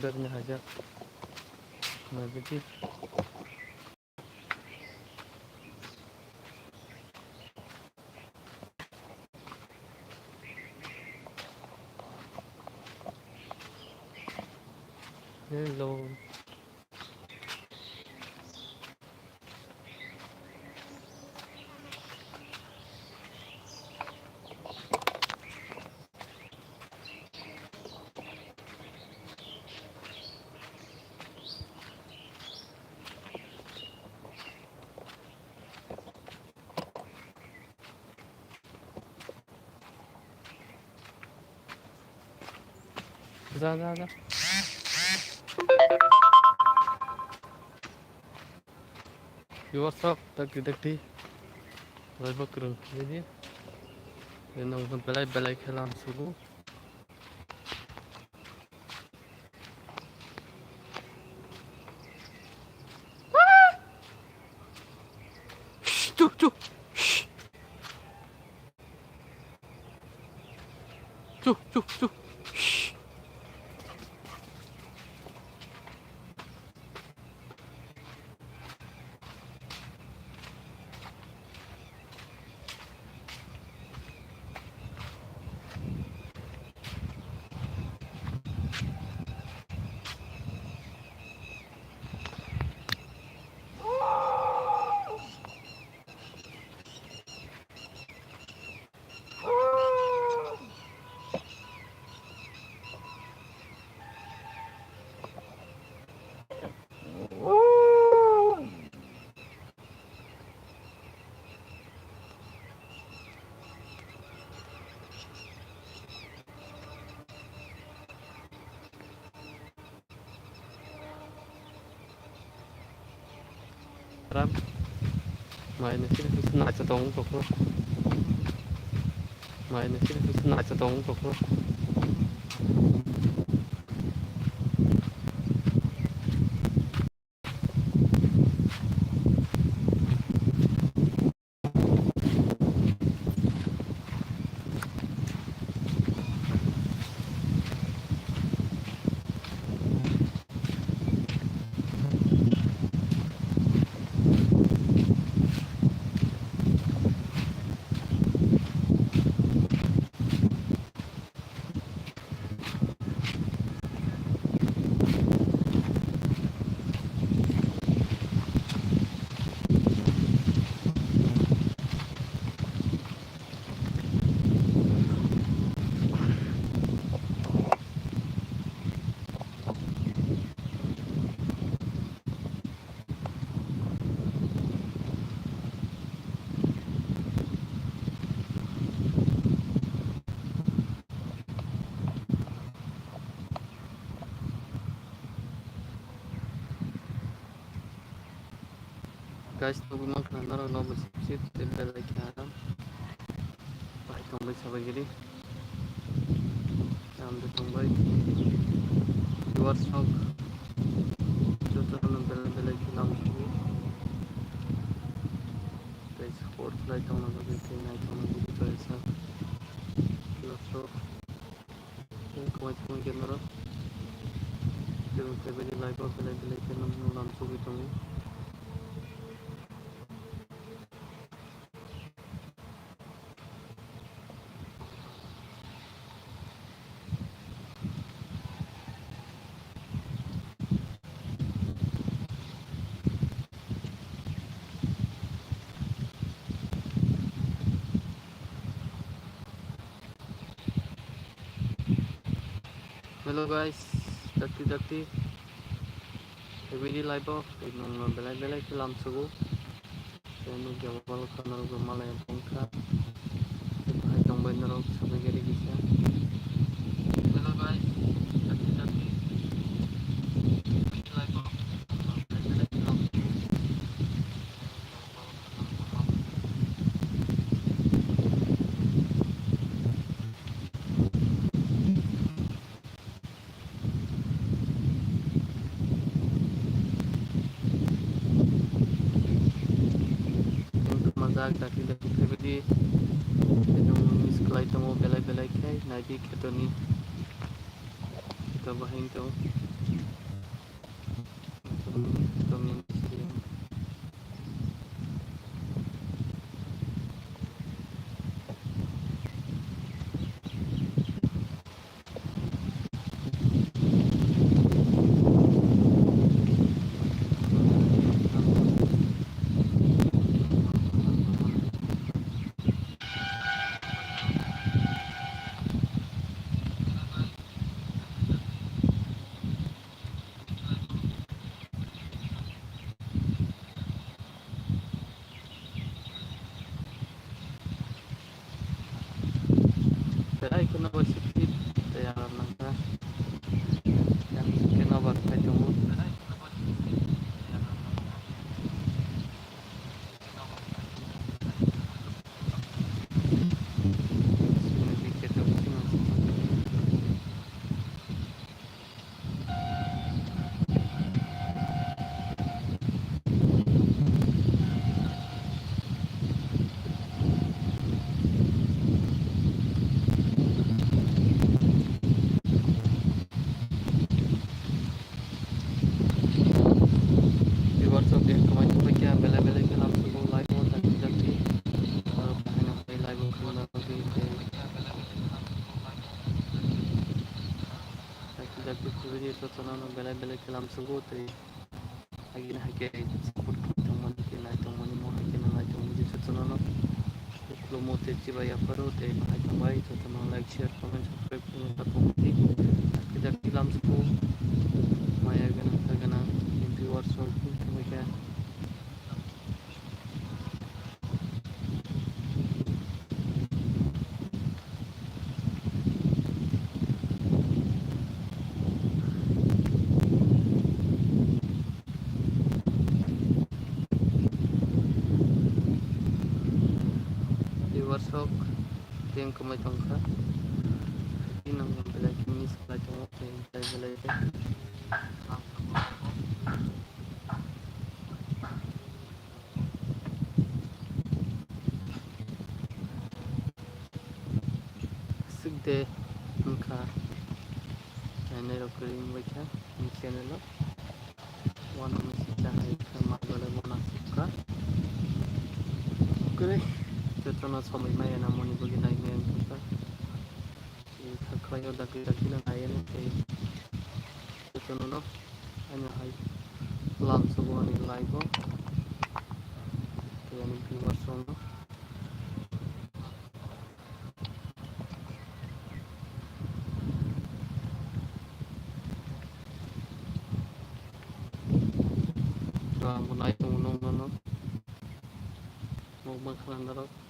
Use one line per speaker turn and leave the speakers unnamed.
Darnya hajak mabiti hello ra you what's up takti rồi bakrun jadi nong belai khalam sugu cuk cuk ram mai này sih nak cetong tok mai này sih nak cetong tok guys tunggu makan naruh nomor sip tinggal lagi haram baik kembali sampai gini jam kembali luar stok contoh nambah lagi langsung guys sport flight tong naga gitu naik tong naga gitu esa luar stok kemana gitu naruh jadi kembali lagi ke nomor langsung gitu hello guys dati everyday live off nong belai film sugu channel jawal kanal gumala yang pongka hai tong bener sampai gari bisa hello guys dati live off belai film dati everyday yung sekolah itu mau belai kai naik ke ni kita bahin tu Jotono belai belai kelam sugu tei agin hake support tongman ke nai tongmani mo hake na nai tongmani jotono no uklumo te chiba ya paro te nai tongbai jotono like share comment subscribe ke ta tongmani kita kelam sugu maya gana viewers or ke viewers ok tem kamai tongkha inang belai kini sebelah tongok te belai te sigde angka channel recording baca ini channel lo one mesti cahaya kemak boleh munasibkah oke jotono samai maya namoni bagi naik yang kita thakhayo daki na ayen te jotono no hanya hai langsung ani live te ani viewers no munai tunggu no mau bakalan darok